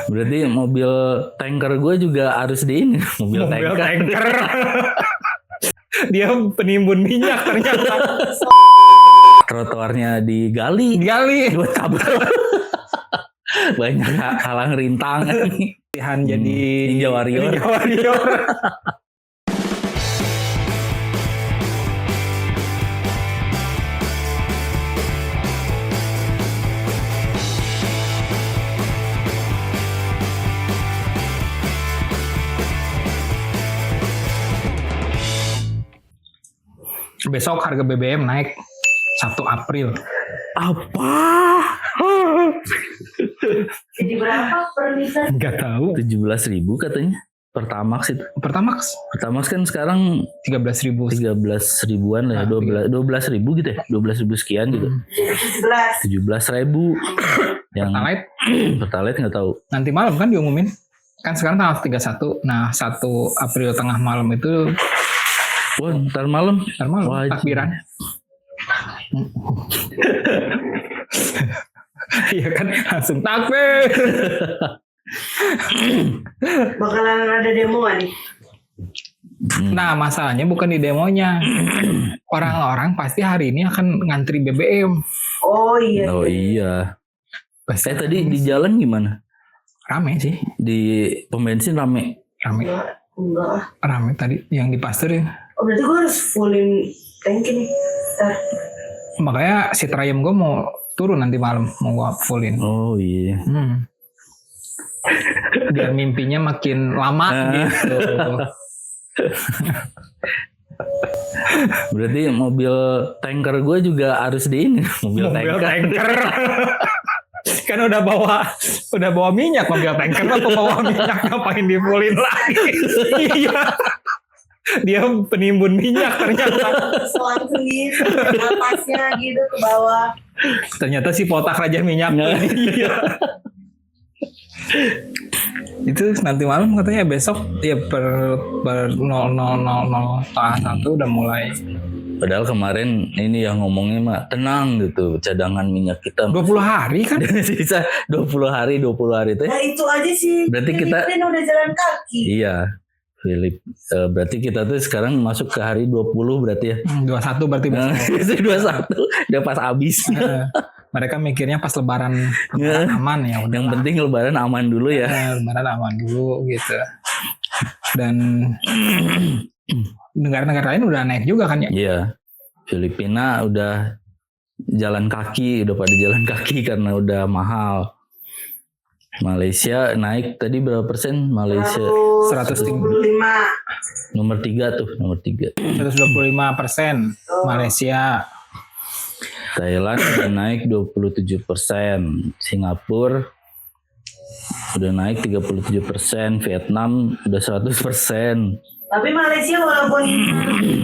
Berarti mobil tanker gue juga harus di ini. Mobil tanker. Dia penimbun minyak ternyata. Trotoarnya digali buat kabel. Banyak halang rintangan. Jadi Ninja Warrior. Besok harga BBM naik 1 April. Apa? Jadi berapa per liter? Enggak tahu. 17.000 katanya. Pertamax itu. Pertamax kan sekarang 13.000. 13.000-an lah ya. 12.000 gitu ya. 12.000 sekian gitu. 17.000. Yang Pertalite nggak tahu. Nanti malam kan diumumin. Kan sekarang tanggal 31. Nah, 1 April tengah malam itu. Wah, ntar malam. Wah, takbiran. Iya kan, langsung takbir. Bakalan ada demo nih. Nah, masalahnya bukan di demonya. Orang-orang pasti hari ini akan ngantri BBM. Oh iya. Oh iya. Tadi di jalan gimana? Rame sih. Di pom bensin rame. Enggak. Rame tadi yang di Pasteur ya. Oh berarti gue harus fullin tanki nih. Makanya si Triumph gue mau turun nanti malam, mau gue fullin. Oh iya. Biar mimpinya makin lama gitu. Berarti mobil tanker gue juga harus di ini. Mobil tanker. Kan udah bawa minyak mobil tanker, atau bawa minyak ngapain di fullin lagi? Iya. Dia penimbun minyak ternyata. Selang sendiri, atasnya gitu ke bawah. Ternyata si potak raja minyak. Iya. Itu nanti malam katanya besok ya per 00.00 1 udah mulai. Padahal kemarin ini yang ngomongnya mah tenang gitu, cadangan minyak kita 20 hari kan? Sisa 20 hari itu. Nah itu aja sih. Berarti kita udah jalan kaki. Iya. Philip, berarti kita tuh sekarang masuk ke hari 20 berarti ya. 21 berarti besok. 21 udah pas habis. Mereka mikirnya pas lebaran aman ya. Yang penting lebaran aman dulu ya. Lebaran aman dulu gitu. Dan negara-negara lain udah naik juga kan ya? Iya. Filipina udah jalan kaki karena udah mahal. Malaysia naik tadi berapa persen? Malaysia 125. Nomor 3 tuh, nomor 3. 125%. Malaysia. Thailand udah naik 27%. Singapura udah naik 37%. Vietnam udah 100%. Tapi Malaysia walaupun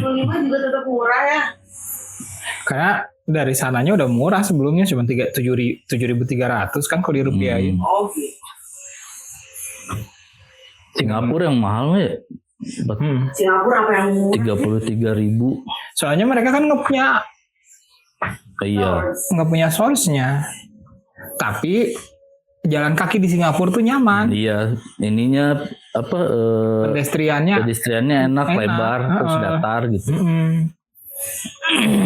125 juga tetap murah ya. Karena dari sananya udah murah sebelumnya, cuma 7.300 kan kalau dirupiahin. Oh gitu. Singapura yang mahal ya. Singapura apa yang murah? 33.000. Soalnya mereka kan nggak punya source-nya. Tapi jalan kaki di Singapura tuh nyaman. Iya, ininya apa? Pedestriannya enak, lebar, terus datar gitu.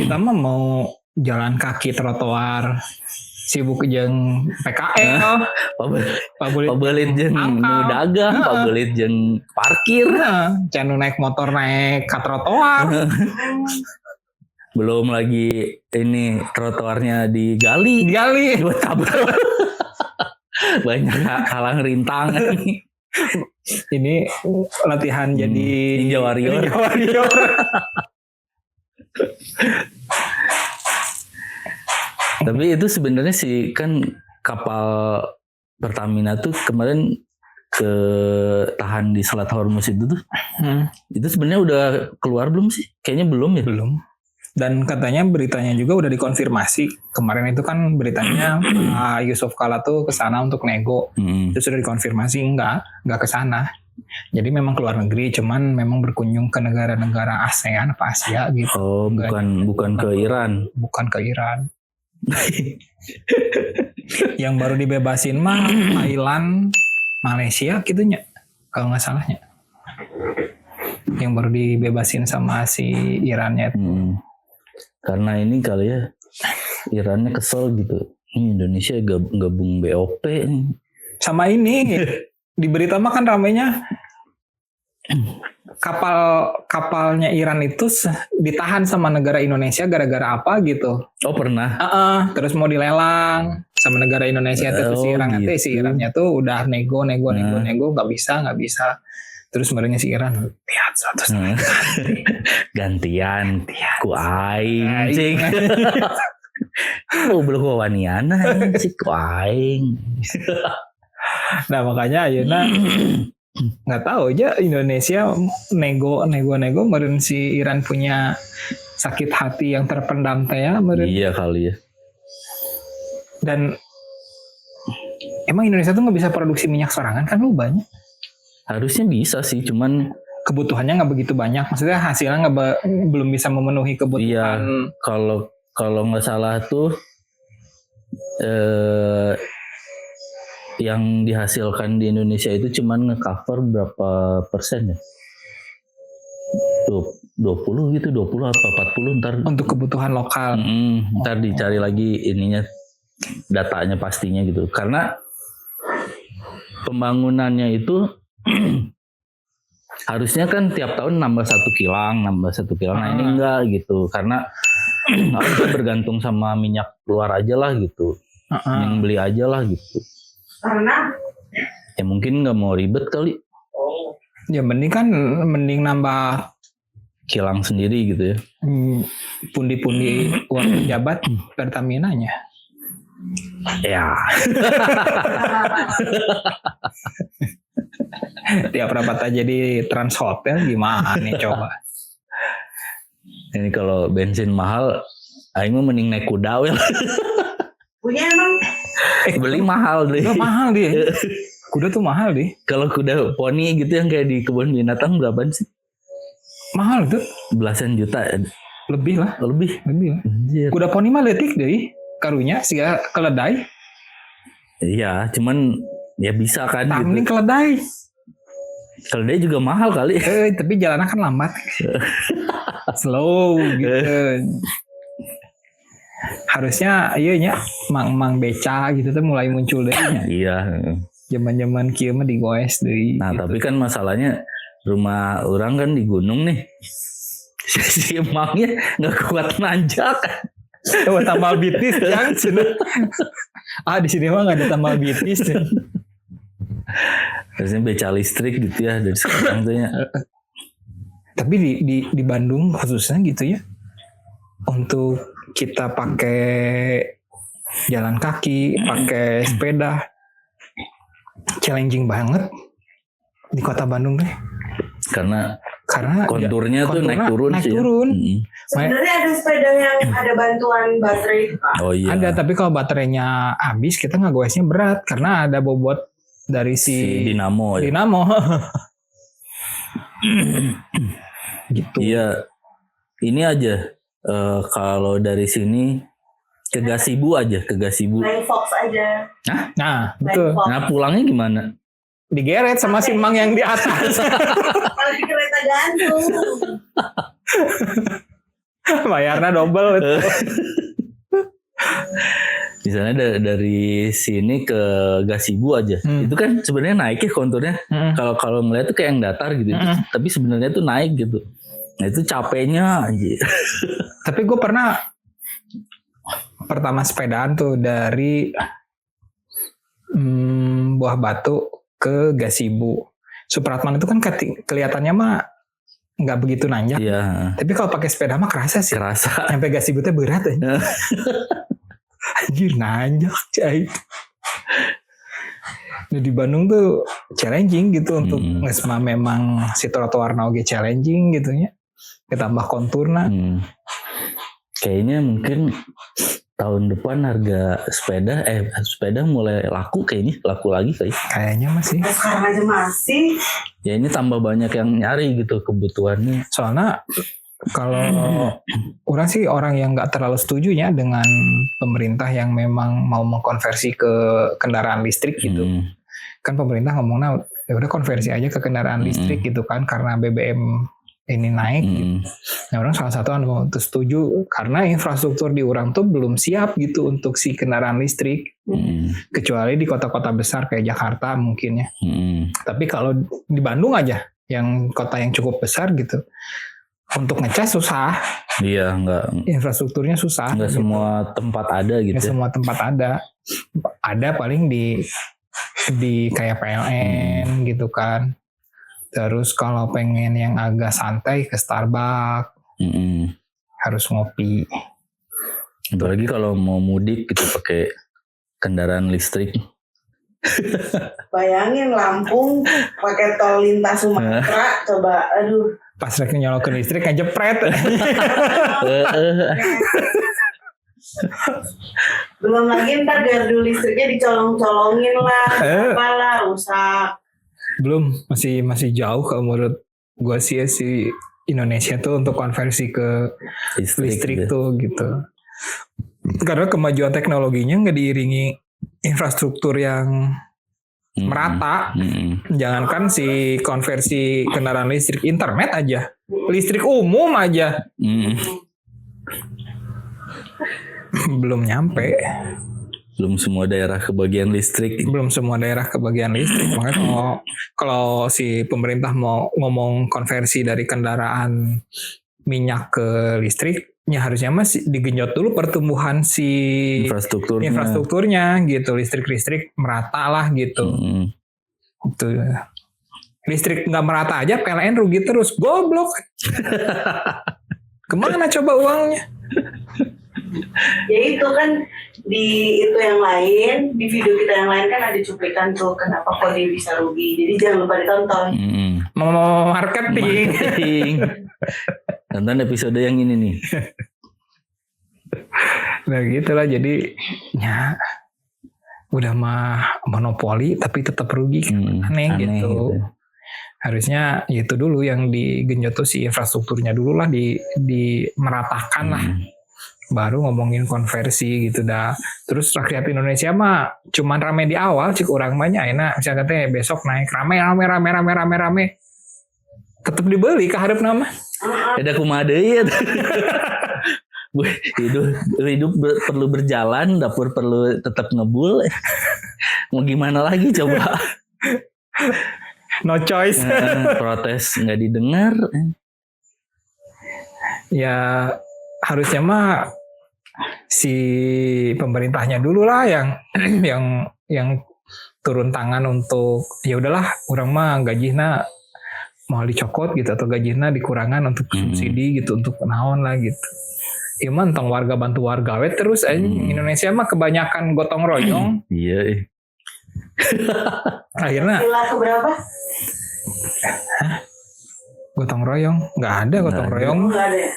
Kita mah mau jalan kaki trotoar, sibuk jeung PKL, pabelit jeung nu dagang, pabelit jeung parkir. Can naik motor naik ke trotoar. Belum lagi ini trotoarnya digali buat kabel. Banyak halang rintangan. Ini latihan jadi Ninja Warrior. Tapi itu sebenarnya sih kan kapal Pertamina tuh kemarin tahan di Selat Hormuz itu tuh. Itu sebenarnya udah keluar belum sih? Kayaknya belum ya. Belum. Dan katanya beritanya juga udah dikonfirmasi. Kemarin itu kan beritanya Yusuf Kala tuh kesana untuk nego. Itu sudah dikonfirmasi enggak ke sana. Jadi memang keluar negeri, cuman memang berkunjung ke negara-negara ASEAN apa Asia gitu. Oh, bukan ke Iran. Bukan ke Iran. Yang baru dibebasin mah Thailand, Malaysia gitunya kalau nggak salahnya. Yang baru dibebasin sama si Irannya itu. Karena ini kali ya Irannya kesel gitu. Ini Indonesia gabung BOP nih. Sama ini di berita mah kan ramainya kapalnya Iran itu ditahan sama negara Indonesia gara-gara apa gitu. Oh pernah? Terus mau dilelang sama negara Indonesia terus si Iran gitu. si Irannya tuh udah nego nggak bisa. Terus merenya si Iran lihat 100 gantian ku aing cing. Oh belum waniana sih ku aing. Nah makanya ayeuna nggak tahu aja Indonesia nego meren si Iran punya sakit hati yang terpendam teh ya meren. Iya kali ya. Dan emang Indonesia tuh nggak bisa produksi minyak sorangan kan lu banyak. Harusnya bisa sih, cuman kebutuhannya nggak begitu banyak. Maksudnya hasilnya belum bisa memenuhi kebutuhan. Iya, kalau nggak salah tuh yang dihasilkan di Indonesia itu cuman nge-cover berapa persen ya? 20 gitu, 20 apa 40 ntar. Untuk kebutuhan lokal. Ntar dicari lagi ininya, datanya pastinya gitu. Karena pembangunannya itu harusnya kan tiap tahun nambah satu kilang. Nah ini enggak gitu, karena harusnya bergantung sama minyak luar aja lah gitu, yang beli aja lah gitu. Karena ya mungkin nggak mau ribet kali. Ya mending nambah kilang sendiri gitu ya. Pundi-pundi uang pejabat Pertamina-nya. Ya. Tiap rapat aja di Trans Hotel gimana nih coba. Ini kalau bensin mahal, aing mah mending naik kuda wel. punya emang Beli mahal deh. Kuda mahal deh. Kuda tuh mahal deh. Kalau kuda poni gitu yang kayak di kebun binatang berapaan sih? Mahal tuh. Belasan juta. Lebih lah. Lebih. Anjir. Kuda poni mah letik deh. Karunya sih keledai. Iya, cuman ya bisa kan Tamling gitu. keledai. Keledai juga mahal kali. Tapi jalannya kan lambat. Slow gitu. Harusnya iya nya mang beca gitu tuh mulai muncul deh. Iya. Zaman-zaman kieu mah digoes deui. Nah, gitu. tapi kan masalahnya rumah orang kan di gunung nih. Si emangnya nggak kuat nanjak. Tambal bitis yang di sini mah nggak ada tambal bitis. Harusnya beca listrik gitu ya dari sekarang tuh ya. Tapi di Bandung khususnya gitu ya. Untuk kita pakai jalan kaki, pakai sepeda, challenging banget di kota Bandung deh. Karena konturnya tuh naik turun sih. Sebenarnya ada sepeda yang ada bantuan baterai. Oh iya. Ada, tapi kalau baterainya habis kita ngegoesnya berat karena ada bobot dari si dinamo. Ya. Dinamo. Gitu. Iya. Ini aja kalau dari sini ke Gasibu aja, ke Gasibu. Naik Fox aja. Nah, betul. Nah, pulangnya gimana? Digeret sama si Mang yang di atas. Kalau di kereta gantung. Bayarnya double itu. Misalnya dari sini ke Gasibu aja, itu kan sebenarnya naik ya konturnya. Kalau ngeliat tuh kayak yang datar gitu, tapi sebenarnya tuh naik gitu. Nah itu capeknya anjir. Tapi gue pernah pertama sepedaan tuh dari Buah Batu ke Gasibu. Supratman itu kan kelihatannya mah nggak begitu nanjak. Iya. Tapi kalau pakai sepeda mah kerasa sih. Kerasa. Sampai Gasibu teh berat aja. Anjir nanjak cai. Nah, di Bandung tuh challenging gitu untuk ngesma memang si trotoar oge challenging gitu ya. Ditambah konturna. Kayaknya mungkin tahun depan harga sepeda mulai laku lagi kayaknya masih. Sekarang aja masih. Ya ini tambah banyak yang nyari gitu kebutuhannya. Soalnya Kalau orang sih orang yang nggak terlalu setuju ya dengan pemerintah yang memang mau mengkonversi ke kendaraan listrik gitu. Kan pemerintah ngomongnya ya udah konversi aja ke kendaraan listrik gitu kan karena BBM ini naik. Gitu. Nah orang salah satu anu tuh setuju karena infrastruktur di orang tuh belum siap gitu untuk si kendaraan listrik. Kecuali di kota-kota besar kayak Jakarta mungkin ya. Tapi kalau di Bandung aja yang kota yang cukup besar gitu. Untuk ngecas susah. Iya, enggak. Infrastrukturnya susah. Enggak gitu. Semua tempat ada gitu. Enggak semua tempat ada. Ada paling di kayak PLN gitu kan. Terus kalau pengen yang agak santai ke Starbucks. Harus ngopi. Apalagi kalau mau mudik gitu pakai kendaraan listrik. Bayangin Lampung pakai tol lintas Sumatera, coba aduh. Pas rek nyolokin listrik ngejepret. Belum lagi ntar gardu listriknya dicolong-colongin lah, apalah rusak. Belum, masih jauh kalau menurut gua sih ya si Indonesia tuh untuk konversi ke listrik tuh gitu. Karena kemajuan teknologinya nggak diiringi infrastruktur yang merata. Jangankan si konversi kendaraan listrik, internet aja, listrik umum aja belum nyampe. Belum semua daerah kebagian listrik. Makanya kalau si pemerintah mau ngomong konversi dari kendaraan minyak ke listrik, ya harusnya masih digenjot dulu pertumbuhan si infrastrukturnya gitu, listrik merata lah gitu. Itu listrik nggak merata aja PLN rugi terus, goblok. Kemana coba uangnya? Ya itu kan di itu yang lain, di video kita yang lain kan ada cuplikan tuh kenapa kok dia bisa rugi. Jadi jangan lupa ditonton. Mau marketing. Nonton episode yang ini nih. Nah gitulah, jadi ya udah mah monopoli tapi tetap rugi kan. Aneh gitu. Harusnya itu dulu yang digenjot tuh si infrastrukturnya dulu lah, dimeratakan lah. Baru ngomongin konversi gitu dah. Terus rakyat Indonesia mah cuman rame di awal, cik urang banyak enak. Misalnya katanya besok naik rame. Tetap dibeli ke hareup nama. Ada kumaha deui ya. Hidup perlu berjalan, dapur perlu tetap ngebul. Mau gimana lagi coba? No choice. Protes nggak didengar. Ya harusnya mah si pemerintahnya dulu lah yang turun tangan untuk ya udahlah orang mah gajihna mau dicokot gitu atau gajihna dikurangan untuk subsidi gitu untuk naon lah gitu. Ya mah tong warga bantu warga we terus Indonesia mah kebanyakan gotong royong. Iya. Akhirnya Sila keberapa? Gotong royong nggak ada gotong royong. Nggak ada.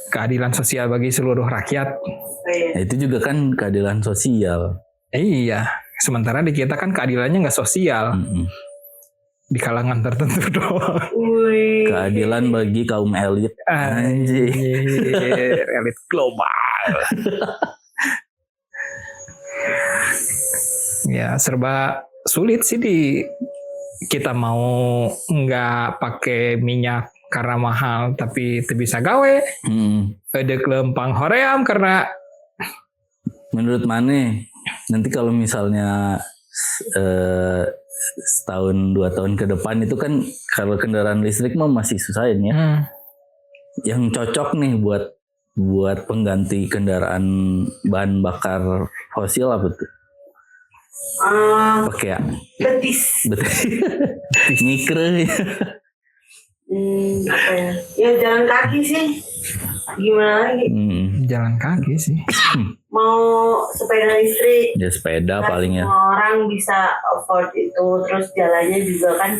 Keadilan sosial bagi seluruh rakyat. Nah, itu juga kan keadilan sosial. Iya, sementara di kita kan keadilannya nggak sosial. Di kalangan tertentu doang. Keadilan bagi kaum elit. Anjir, elit global. Ya serba sulit sih kita mau nggak pakai minyak karena mahal tapi itu bisa gawe. Ada kelempang hoream karena menurut Mane nanti kalau misalnya setahun 2 tahun ke depan itu kan kalau kendaraan listrik mah masih susahin ya. Yang cocok nih buat pengganti kendaraan bahan bakar fosil apa tuh? Pakai Betis. Nyikre. Apa ya? Ya jalan kaki sih. Gimana lagi? Jalan kaki sih. Mau sepeda listrik. Ya sepeda paling ya. Semua orang bisa afford itu. Terus jalannya juga kan.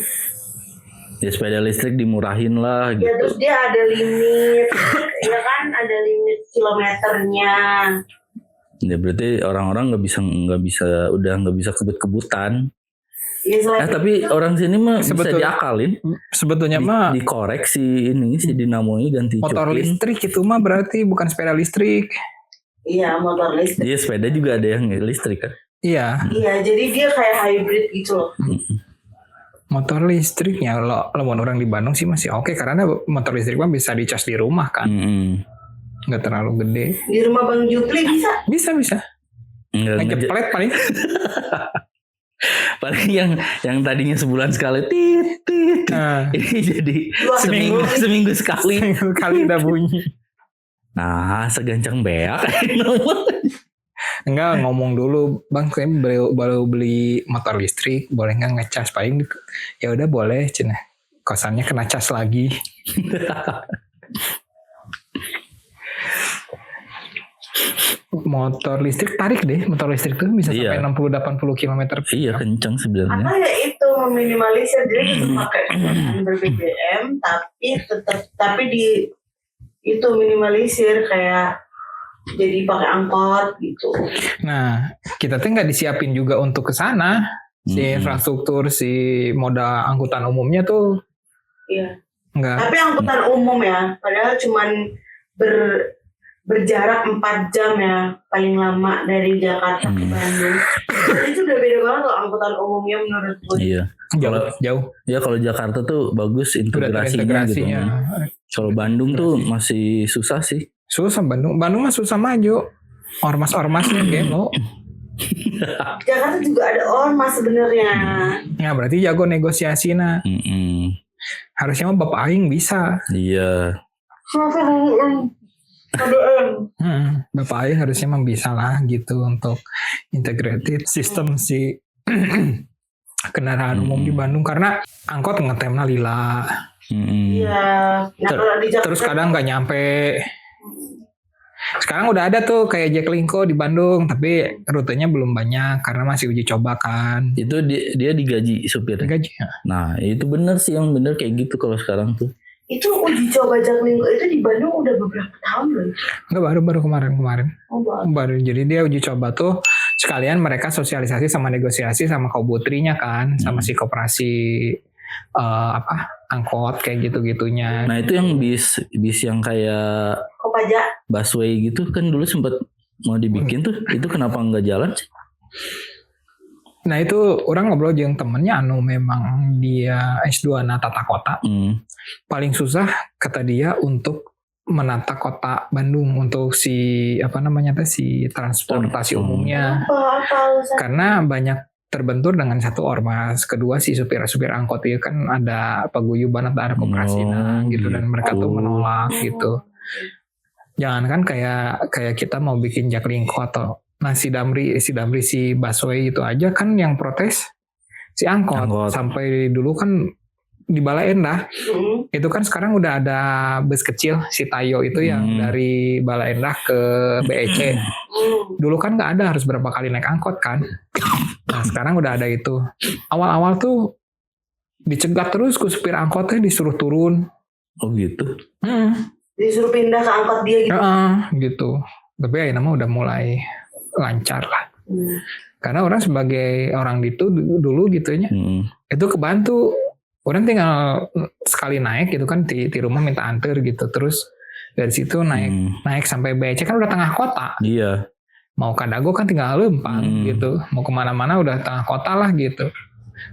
Ya sepeda listrik dimurahin lah gitu. Ya terus dia ada limit. Ya kan ada limit kilometernya. Ya berarti orang-orang nggak bisa kebut-kebutan. Ya, selain tapi orang sini mah bisa diakalin. Sebetulnya mah dikoreksi ini si dinamonya ganti motor cokin. listrik itu mah berarti bukan sepeda listrik. Iya, motor listrik. Dia sepeda juga ada yang listrik kan. Iya. Iya, jadi dia kayak hybrid gitu loh. Motor listriknya lo orang di Bandung sih masih oke karena motor listrik mah bisa dicas di rumah kan. Nggak terlalu gede. Di rumah Bang Jupli bisa? Bisa. Ngejeplet paling. Paling yang tadinya sebulan sekali tit. Ini jadi seminggu sekali. Sekali udah bunyi. Nah, segancang beak. Enggak, ngomong dulu, Bang, saya baru beli motor listrik, boleh nggak ngecas? Paling ya udah boleh, cina. Kosannya kena cas lagi. Motor listrik tarik deh, motor listrik tuh bisa sampai 60-80 km. Iya, kencang sebenarnya. Apa ya itu meminimalisir, jadi kita pakai kendaraan ber-BBM, tapi di itu minimalisir kayak jadi pakai angkot gitu. Nah, kita tuh nggak disiapin juga untuk ke sana. Si infrastruktur, si moda angkutan umumnya tuh. Iya. Enggak. Tapi angkutan umum ya, padahal cuman berjarak 4 jam ya paling lama dari Jakarta ke Bandung. Itu udah beda banget loh angkutan umumnya menurut gue. Iya. Jauh. Ya kalau Jakarta tuh bagus integrasinya gitu. Kalau Bandung tuh masih susah sih. Susah Bandung mah susah maju. Ormas-ormasnya gelo. Jakarta juga ada ormas sebenarnya. Ya berarti jago negosiasi nah. Harusnya mah Bapak Aing bisa. Iya. Bapak Aing harusnya mah bisa lah gitu untuk integrated sistem si kendaraan umum di Bandung karena angkot ngetemna lila. Iya. Terus kadang nggak nyampe. Sekarang udah ada tuh kayak Jaklingko di Bandung, tapi rutenya belum banyak karena masih uji coba kan. Itu dia digaji supirnya. Digaji. Ya. Nah itu benar sih, yang benar kayak gitu kalau sekarang tuh. Itu uji coba Jaklingko itu di Bandung udah beberapa tahun loh. Enggak, baru kemarin. Oh, baru. Jadi dia uji coba tuh sekalian mereka sosialisasi sama negosiasi sama Kaubutrinya kan, sama si koperasi angkot kayak gitu-gitunya. Nah itu yang bis yang kayak Kopaja, busway gitu kan dulu sempat mau dibikin tuh, itu kenapa nggak jalan sih? Nah itu orang ngobrol dengan temennya memang dia S2 tata kota. Paling susah kata dia untuk menata kota Bandung untuk si transportasi umumnya. Karena banyak terbentur dengan satu ormas, kedua si supir angkot itu kan ada paguyuban atau ada koperasi gitu dan mereka tuh menolak gitu. Jangankan kayak kita mau bikin Jaklingko atau si Damri si busway itu aja kan yang protes si angkot. Sampai dulu kan di Bala Endah itu kan sekarang udah ada bus kecil si Tayo itu yang dari Bala Endah ke BEC. Dulu kan nggak ada, harus berapa kali naik angkot kan. Nah sekarang udah ada itu. Awal-awal tuh dicegat terus ke supir angkotnya, disuruh turun. Oh gitu. Disuruh pindah ke angkot dia gitu. Gitu. Tapi ya nama udah mulai lancar lah. Karena orang sebagai orang itu dulu gitunya, itu kebantu. Orang tinggal sekali naik gitu kan di rumah minta anter gitu, terus dari situ naik sampai BC kan udah tengah kota. Iya. Mau ke Dago kan tinggal lempang gitu, mau kemana-mana udah tengah kota lah gitu.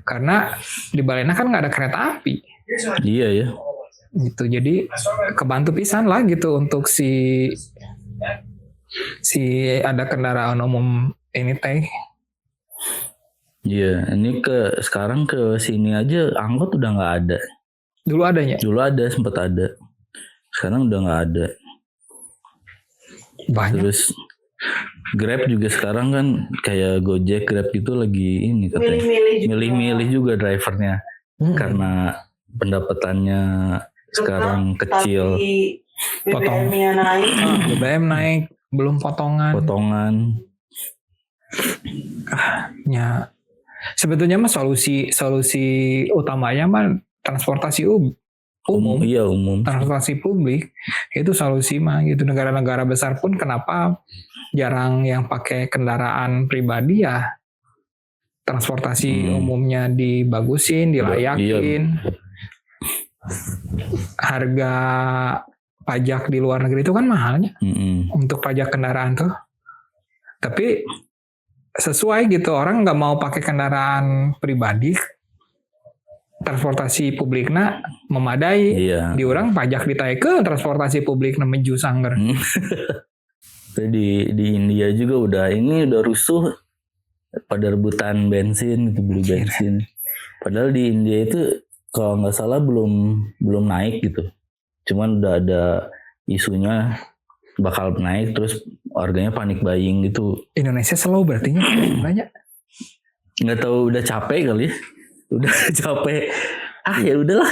Karena di Balena kan nggak ada kereta api. Iya ya. Gitu, jadi kebantu pisan lah gitu untuk si ada kendaraan umum ini teh. Iya, ini sekarang ke sini aja angkot udah nggak ada. Dulu adanya? Dulu ada, sempat ada. Sekarang udah nggak ada. Banyak. Terus Grab juga sekarang kan kayak Gojek, Grab itu lagi ini katanya. Milih-milih juga drivernya. Karena pendapatannya sekarang kecil. BBM-nya naik. BBM naik, belum potongan. Ya. Sebetulnya mah solusi utamanya mah transportasi umum. Iya, umum. Transportasi publik itu solusi mah gitu. Negara-negara besar pun kenapa jarang yang pakai kendaraan pribadi ya? transportasi umumnya dibagusin, dilayakin. Harga pajak di luar negeri itu kan mahalnya untuk pajak kendaraan tuh. Tapi sesuai gitu, orang nggak mau pakai kendaraan pribadi, transportasi publiknya memadai. Di orang pajak ditaik ke transportasi publik menuju sangger. Di India juga udah rusuh pada rebutan bensin, gitu, beli bensin. Padahal di India itu kalau nggak salah belum naik gitu. Cuman udah ada isunya bakal naik, terus harganya panik buying gitu. Indonesia slow berarti banyak. Nggak tahu udah capek kali. Udah capek. Ya udahlah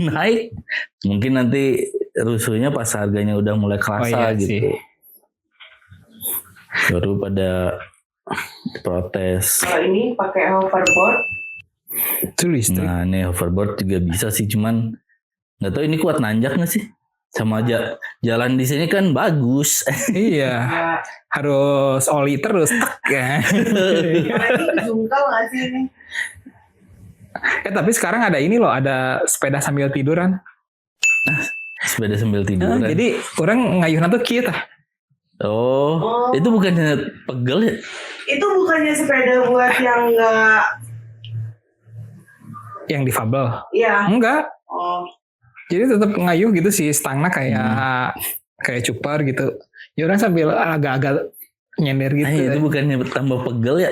naik. Mungkin nanti rusuhnya pas harganya udah mulai kerasa gitu. Sih. Baru pada protes. Kalau ini pakai hoverboard. Nah ini hoverboard juga bisa sih, cuman nggak tahu ini kuat nanjak nggak sih? Sama aja jalan di sini kan bagus. Iya. Harus oli terus ya. Ini jungkal nggak sih ini? Tapi sekarang ada ini loh, ada sepeda sambil tiduran. Sepeda sambil tiduran. Jadi orang ngayuhna tuh kieu tah. Oh, itu bukannya pegel ya? Itu bukannya sepeda buat yang nggak, yang difabel? Iya. Enggak. Jadi tetap ngayuh gitu sih, stangnya kayak cupar gitu. Ya orang sambil agak-agak nyender gitu. Itu bukannya tambah pegel ya?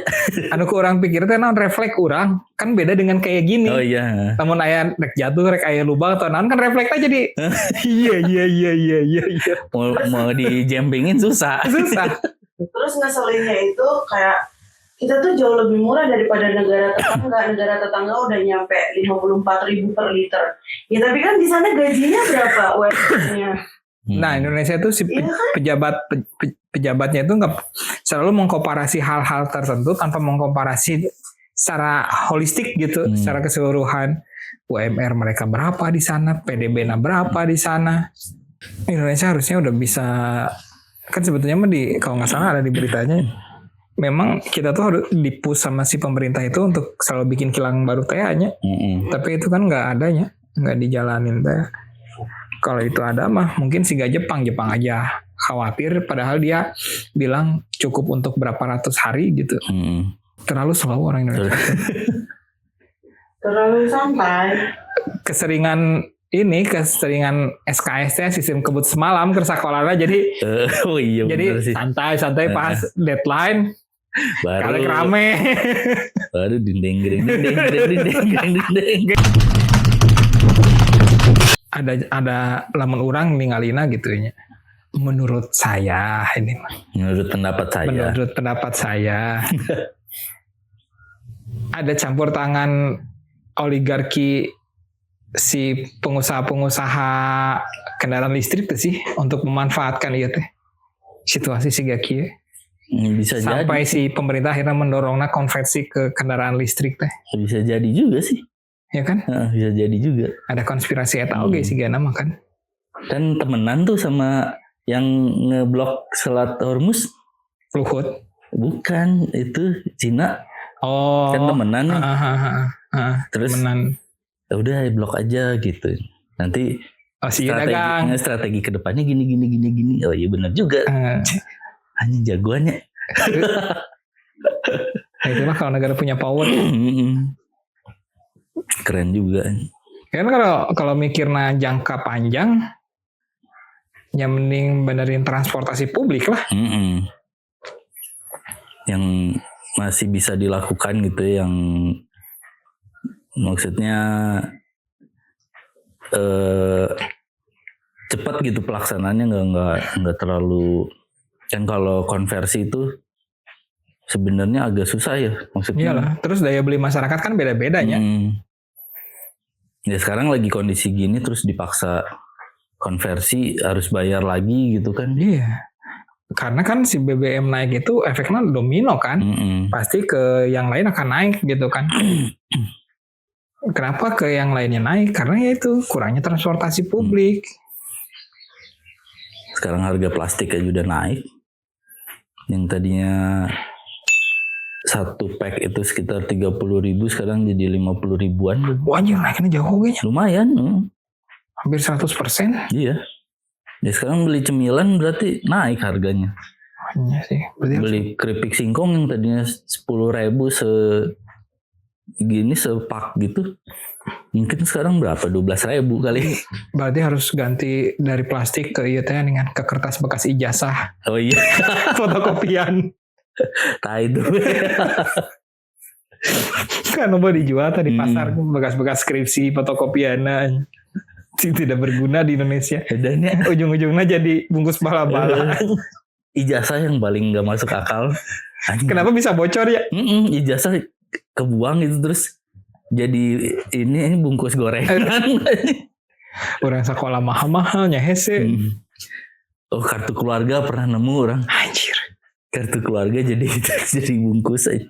Anu ku orang pikir teh naon refleks orang kan beda dengan kayak gini. Oh iya. Namun aya rek jatuh, rek aya lubang atau naon kan refleksnya jadi iya. Mau dijempingin susah. Terus ngeselinnya itu kayak kita tuh jauh lebih murah daripada negara tetangga. Negara tetangga udah nyampe 54.000 per liter. Ya tapi kan di sana gajinya berapa UMR-nya? Nah Indonesia itu si pejabatnya itu nggak selalu mengkomparasi hal-hal tertentu tanpa mengkomparasi secara holistik gitu, secara keseluruhan. UMR mereka berapa di sana, PDB-nya berapa di sana. Indonesia harusnya udah bisa, kan sebetulnya kalau nggak salah ada di beritanya, memang kita tuh harus dipush sama si pemerintah itu untuk selalu bikin kilang baru tehnya. Tapi itu kan nggak adanya, nggak dijalanin teh. Kalau itu ada mah mungkin siga Jepang aja khawatir, padahal dia bilang cukup untuk berapa ratus hari gitu. Terlalu slow orang Indonesia. Terlalu santai. Keseringan SKS-nya sistem kebut semalam ke sekolahnya jadi santai pas deadline baru rame. Baru dinding. Ada lamun orang ningalina gitu ya. Menurut saya ini mah. Menurut pendapat saya. Ada campur tangan oligarki si pengusaha kendaraan listrik tuh sih untuk memanfaatkan iya teh situasi si gaki. Bisa sampai jadi. Si pemerintah akhirnya mendorongnya konversi ke kendaraan listrik teh. Bisa jadi juga sih. Ya kan? Bisa jadi juga. Ada konspirasi eta oge sih gana mah kan. Dan temenan tuh sama yang ngeblok Selat Hormuz. Luhut. Bukan, itu Cina. Oh. Kan temenan nih. Terus temenan. Udah blok aja gitu. Nanti strategi kedepannya gini. Oh iya benar juga. Hanya jagoannya. Nah, itulah kalau negara punya power. Keren juga. Kan kalau mikirnya jangka panjang, ya mending benerin transportasi publik lah. Yang masih bisa dilakukan gitu, yang maksudnya cepat gitu pelaksanaannya, nggak terlalu. Kan kalau konversi itu sebenarnya agak susah ya maksudnya. Iyalah. Terus daya beli masyarakat kan beda-bedanya. Ya sekarang lagi kondisi gini terus dipaksa konversi harus bayar lagi gitu kan. Iya. Karena kan si BBM naik itu efeknya domino kan. Pasti ke yang lain akan naik gitu kan. Kenapa ke yang lainnya naik? Karena ya itu kurangnya transportasi publik. Sekarang harga plastik aja udah naik. Yang tadinya satu pack itu sekitar 30.000, sekarang jadi 50 ribuan. Wah anjir, naiknya jauh kayaknya. Lumayan. Hampir 100%. Iya. Ya sekarang beli cemilan berarti naik harganya. Iya sih. Berarti beli keripik singkong yang tadinya 10.000 segini sepak gitu, mungkin sekarang berapa? 12.000 kali. Berarti harus ganti dari plastik ke dengan ke kertas bekas ijazah. Oh iya. Fotokopian. Itu. Kan mau dijual tadi di pasar bekas-bekas skripsi fotokopian tidak berguna di Indonesia. Dan ya, ujung-ujungnya jadi bungkus bala-bala. Ijazah yang paling gak masuk akal. Kenapa bisa bocor ya? Ijazah kebuang itu terus jadi ini bungkus gorengan. Orang sekolah mahal-mahalnya hese. Oh, kartu keluarga pernah nemu orang. Anjir. Kartu keluarga jadi bungkus aja.